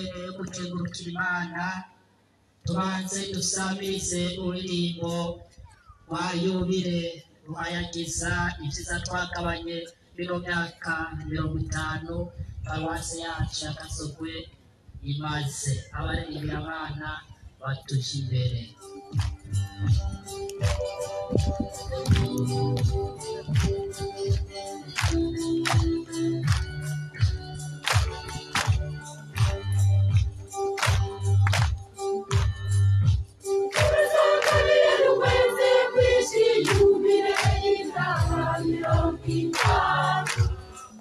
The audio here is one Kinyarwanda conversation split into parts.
imbere yo gukengurukira Imana tubanze dusabirize ururirimbo rwa Yubile ruhayagiza ibyiza twagabanye bino myaka 50 paruwase yacu ya Gasorwe imaze. Abaririmbira abana batuje imbere.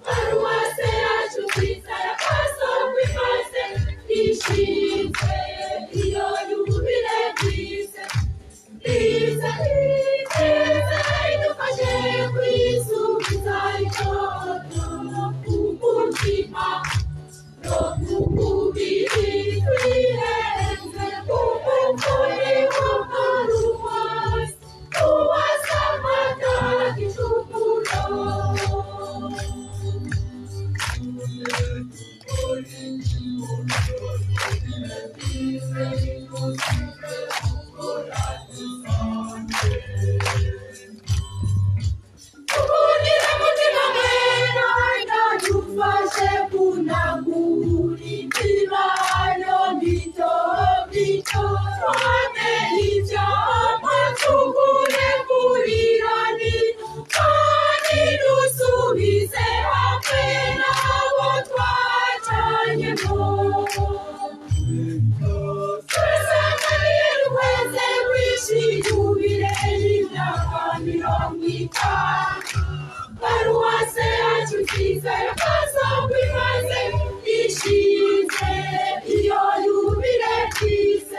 Paruwase yacu nziza ya Gasorwe imaze ishinzwe iyo yubile bwize idufashe kwisubiza itoto ku mutima no ku mubiri twirenze ku mukore wa paruwase uwasamata gicumuro. Paruwase yacu nziza ya Gasorwe imaze ishinzwe iyo yubile bwize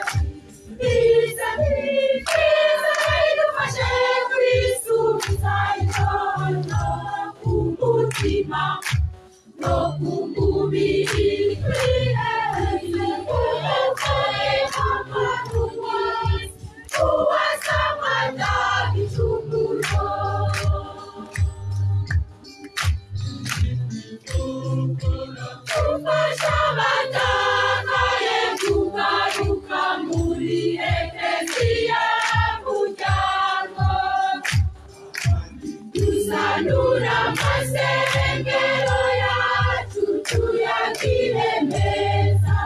idufashe kwisubiza itoto ku mutima no ku mubiri twirenze ku mukore wa paruwase uwasamata gicumuro. Ufasha abataka ye kugaruka muri ekleziya muryango dusanura amasengero yacu tuyagire meza.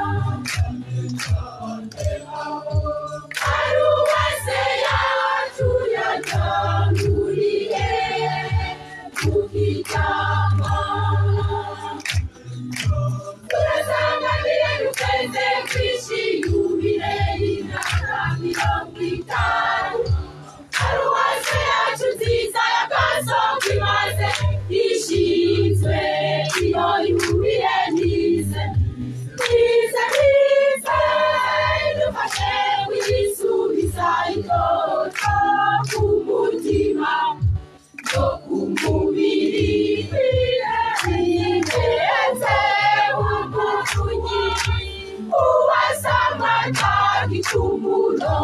Paruwase yacu yatanguriye kugitama turasanganire dukweze kwishi yubile y'imyaka 50. Paruwase yacu nziza ya Gasorwe imaze ishinzwe iyo yubile nize idufashe kwisubiza itoto ku mutima no ku mubiri twirenze umuvunyi uwasamata gicumuro.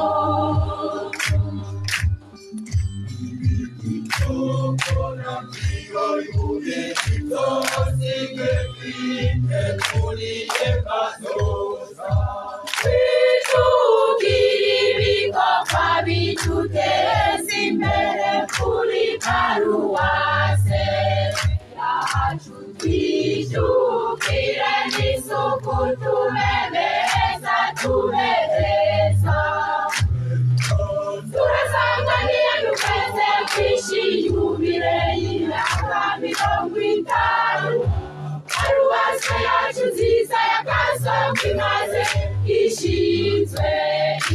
Twijugira ibikorwa biduteza imbere kuri paruwase yacu, twijukire n'isuku tubebeza turasanganire dukweze kwishi yubile y'imyaka 50. Paruwase yacu nziza ya Gasorwe imaze ishinzwe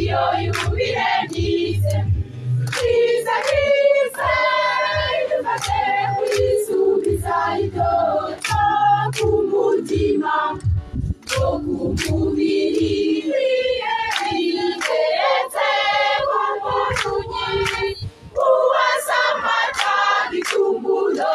iyo yubile bwize idufashe kwisubiza itoto ku mutima no ku mubiri twirenze umuvunyi uwasamata gicumuro.